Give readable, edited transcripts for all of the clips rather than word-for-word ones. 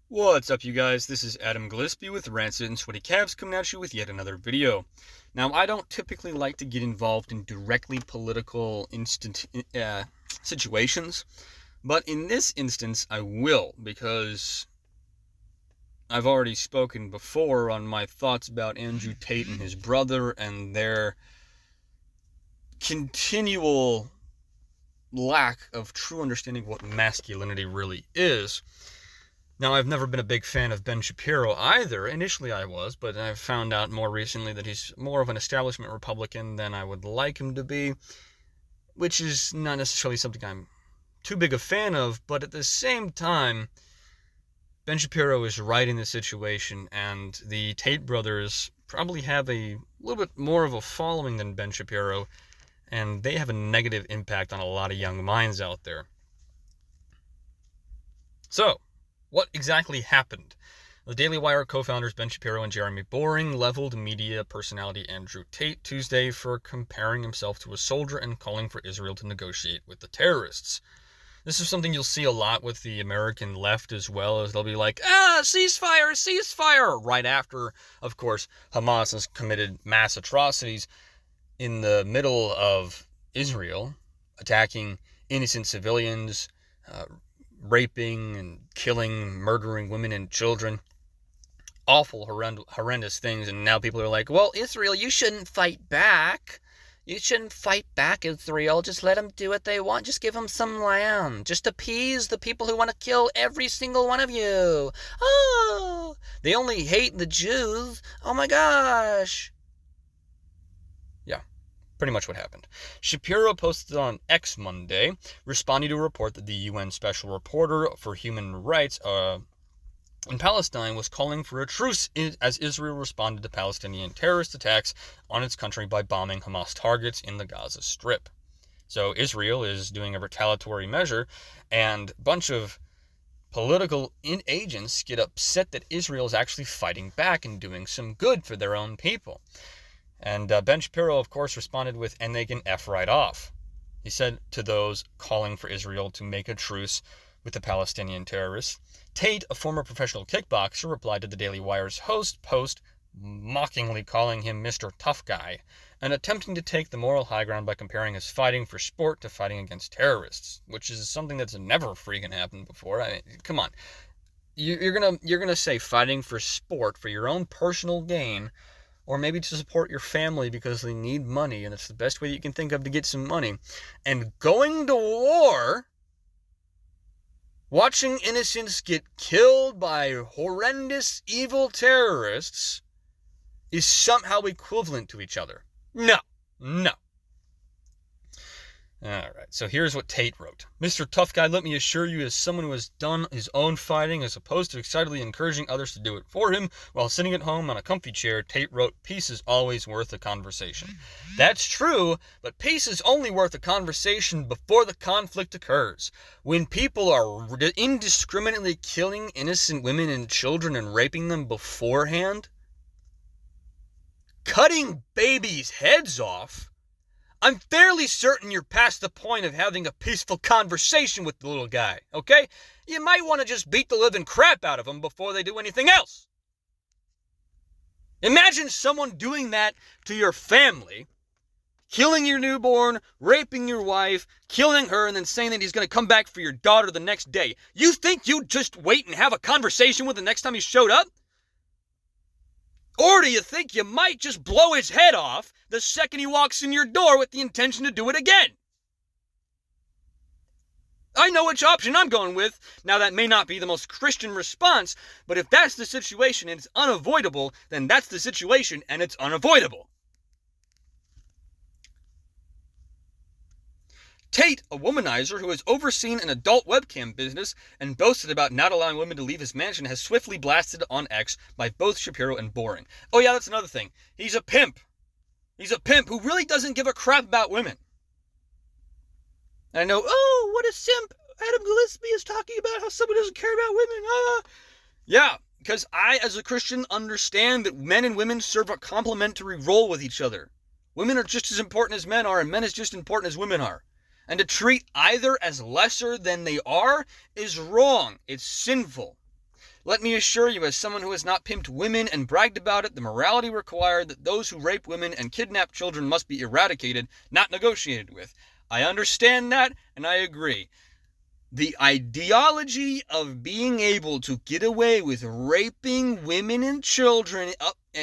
What's up, you guys? This is Adam Gillespie with Rancid and Sweaty Calves coming at you with yet another video. Now, I don't typically like to get involved in directly political situations, but in this instance, I will, because I've already spoken before on my thoughts about Andrew Tate and his brother and their continual lack of true understanding of what masculinity really is. Now, I've never been a big fan of Ben Shapiro either. Initially I was, but I've found out more recently that he's more of an establishment Republican than I would like him to be, which is not necessarily something I'm too big a fan of, but at the same time, Ben Shapiro is right in this situation, and the Tate brothers probably have a little bit more of a following than Ben Shapiro, and they have a negative impact on a lot of young minds out there. So, what exactly happened? The Daily Wire co-founders Ben Shapiro and Jeremy Boring leveled media personality Andrew Tate Tuesday for comparing himself to a soldier and calling for Israel to negotiate with the terrorists. This is something you'll see a lot with the American left as well, as they'll be like, ceasefire, ceasefire, right after, of course, Hamas has committed mass atrocities in the middle of Israel, attacking innocent civilians, raping and killing, murdering women and children. Awful, horrendous things. And now people are like, well, Israel, you shouldn't fight back. You shouldn't fight back, Israel. Just let them do what they want. Just give them some land. Just appease the people who want to kill every single one of you. Oh, they only hate the Jews. Oh my gosh. Yeah. Pretty much what happened. Shapiro posted on X Monday, responding to a report that the UN Special Reporter for Human Rights in Palestine was calling for a truce as Israel responded to Palestinian terrorist attacks on its country by bombing Hamas targets in the Gaza Strip. So Israel is doing a retaliatory measure, and a bunch of political agents get upset that Israel is actually fighting back and doing some good for their own people. And Ben Shapiro, of course, responded with, and they can F right off. He said to those calling for Israel to make a truce with the Palestinian terrorists. Tate, a former professional kickboxer, replied to the Daily Wire's host post, mockingly calling him Mr. Tough Guy, and attempting to take the moral high ground by comparing his fighting for sport to fighting against terrorists, which is something that's never freaking happened before. I mean, come on. You're gonna say fighting for sport for your own personal gain, or maybe to support your family because they need money, and it's the best way that you can think of to get some money. And going to war, watching innocents get killed by horrendous, evil terrorists, is somehow equivalent to each other. No. Alright, so here's what Tate wrote. Mr. Tough Guy, let me assure you, as someone who has done his own fighting as opposed to excitedly encouraging others to do it for him while sitting at home on a comfy chair, Tate wrote, peace is always worth a conversation. That's true, but peace is only worth a conversation before the conflict occurs. When people are indiscriminately killing innocent women and children and raping them beforehand, cutting babies' heads off, I'm fairly certain you're past the point of having a peaceful conversation with the little guy, okay? You might want to just beat the living crap out of him before they do anything else. Imagine someone doing that to your family, killing your newborn, raping your wife, killing her, and then saying that he's going to come back for your daughter the next day. You think you'd just wait and have a conversation with him the next time he showed up? Or do you think you might just blow his head off the second he walks in your door with the intention to do it again? I know which option I'm going with. Now, that may not be the most Christian response, but if that's the situation and it's unavoidable, then that's the situation and it's unavoidable. Tate, a womanizer who has overseen an adult webcam business and boasted about not allowing women to leave his mansion, has swiftly blasted on X by both Shapiro and Boring. Oh yeah, that's another thing. He's a pimp. He's a pimp who really doesn't give a crap about women. And I know, oh, what a simp. Adam Gillespie is talking about how someone doesn't care about women. Yeah, because I, as a Christian, understand that men and women serve a complementary role with each other. Women are just as important as men are, and men is just as important as women are. And to treat either as lesser than they are is wrong. It's sinful. Let me assure you, as someone who has not pimped women and bragged about it, the morality required that those who rape women and kidnap children must be eradicated, not negotiated with. I understand that, and I agree. The ideology of being able to get away with raping women and children,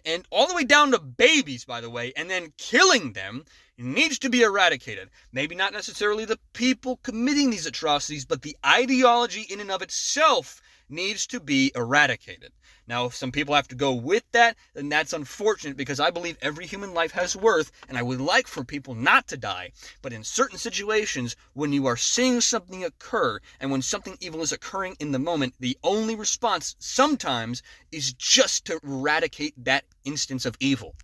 and all the way down to babies, by the way, and then killing them, needs to be eradicated. Maybe not necessarily the people committing these atrocities, but the ideology in and of itself needs to be eradicated. Now, if some people have to go with that, then that's unfortunate, because I believe every human life has worth, and I would like for people not to die. But in certain situations, when you are seeing something occur, and when something evil is occurring in the moment, the only response sometimes is just to eradicate that instance of evil.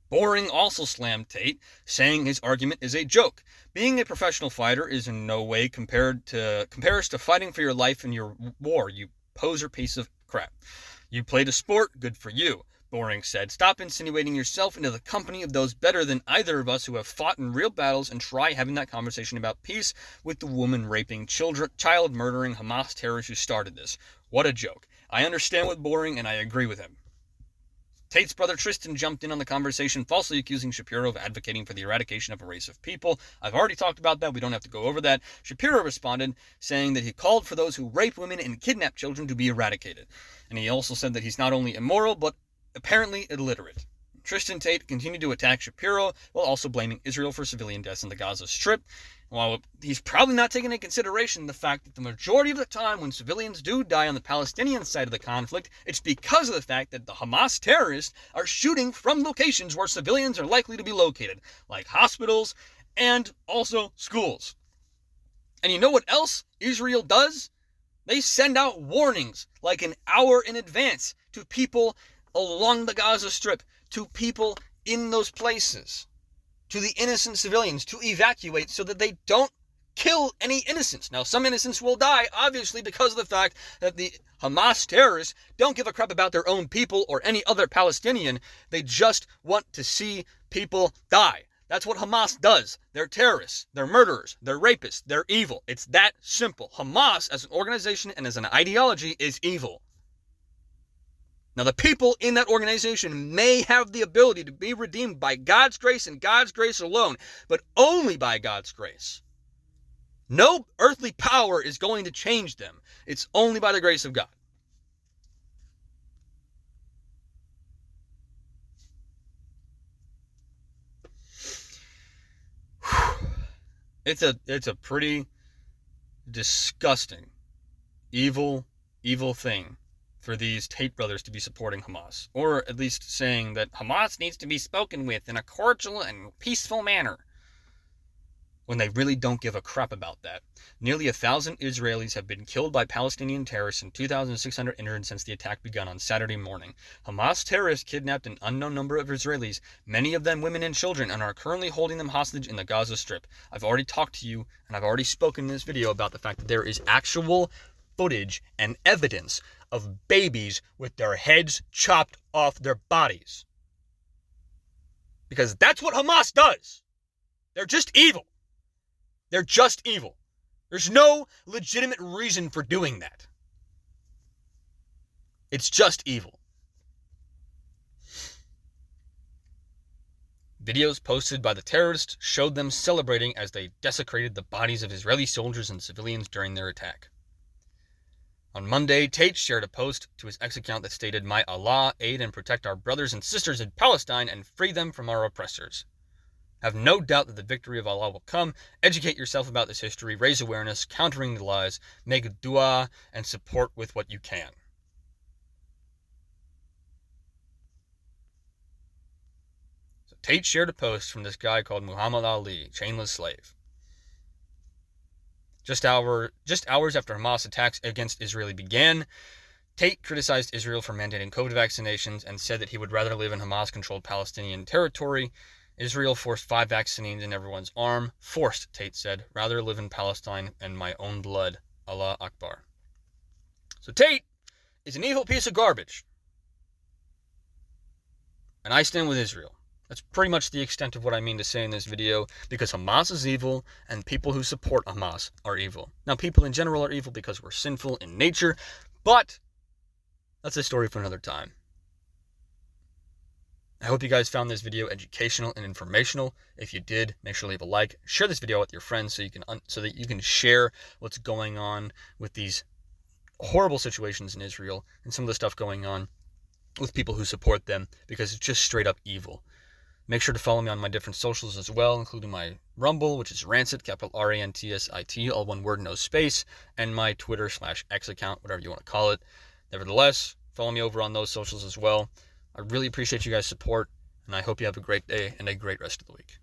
Boring also slammed Tate, saying his argument is a joke. Being a professional fighter is in no way compares to fighting for your life in your war, you poser piece of crap. You played a sport, good for you, Boring said. Stop insinuating yourself into the company of those better than either of us who have fought in real battles, and try having that conversation about peace with the woman-raping, child-murdering Hamas terrorists who started this. What a joke. I understand with Boring, and I agree with him. Tate's brother Tristan jumped in on the conversation, falsely accusing Shapiro of advocating for the eradication of a race of people. I've already talked about that. We don't have to go over that. Shapiro responded, saying that he called for those who rape women and kidnap children to be eradicated. And he also said that he's not only immoral, but apparently illiterate. Tristan Tate continued to attack Shapiro, while also blaming Israel for civilian deaths in the Gaza Strip. While he's probably not taking into consideration the fact that the majority of the time when civilians do die on the Palestinian side of the conflict, it's because of the fact that the Hamas terrorists are shooting from locations where civilians are likely to be located, like hospitals and also schools. And you know what else Israel does? They send out warnings like an hour in advance to people along the Gaza Strip, to people in those places, to the innocent civilians, to evacuate so that they don't kill any innocents. Now, some innocents will die, obviously, because of the fact that the Hamas terrorists don't give a crap about their own people or any other Palestinian. They just want to see people die. That's what Hamas does. They're terrorists. They're murderers. They're rapists. They're evil. It's that simple. Hamas, as an organization and as an ideology, is evil. Now, the people in that organization may have the ability to be redeemed by God's grace and God's grace alone, but only by God's grace. No earthly power is going to change them. It's only by the grace of God. It's a pretty disgusting, evil thing for these Tate brothers to be supporting Hamas, or at least saying that Hamas needs to be spoken with in a cordial and peaceful manner, when they really don't give a crap about that. Nearly 1,000 Israelis have been killed by Palestinian terrorists and 2,600 injured since the attack began on Saturday morning. Hamas terrorists kidnapped an unknown number of Israelis, many of them women and children, and are currently holding them hostage in the Gaza Strip. I've already talked to you, and I've already spoken in this video about the fact that there is actual footage and evidence of babies with their heads chopped off their bodies. Because that's what Hamas does. They're just evil. They're just evil. There's no legitimate reason for doing that. It's just evil. Videos posted by the terrorists showed them celebrating as they desecrated the bodies of Israeli soldiers and civilians during their attack. On Monday, Tate shared a post to his X account that stated, "May Allah aid and protect our brothers and sisters in Palestine and free them from our oppressors. Have no doubt that the victory of Allah will come. Educate yourself about this history, raise awareness, countering the lies, make dua, and support with what you can." So Tate shared a post from this guy called Muhammad Ali, chainless slave. Just hours after Hamas attacks against Israel began, Tate criticized Israel for mandating COVID vaccinations and said that he would rather live in Hamas-controlled Palestinian territory. Israel forced 5 vaccines in everyone's arm. Forced, Tate said. Rather live in Palestine and my own blood. Allah Akbar. So Tate is an evil piece of garbage. And I stand with Israel. That's pretty much the extent of what I mean to say in this video, because Hamas is evil, and people who support Hamas are evil. Now, people in general are evil because we're sinful in nature, but that's a story for another time. I hope you guys found this video educational and informational. If you did, make sure to leave a like. Share this video with your friends so that you can share what's going on with these horrible situations in Israel and some of the stuff going on with people who support them, because it's just straight up evil. Make sure to follow me on my different socials as well, including my Rumble, which is Rancid, capital R-A-N-T-S-I-T, all one word, no space, and my Twitter/X account, whatever you want to call it. Nevertheless, follow me over on those socials as well. I really appreciate you guys' support, and I hope you have a great day and a great rest of the week.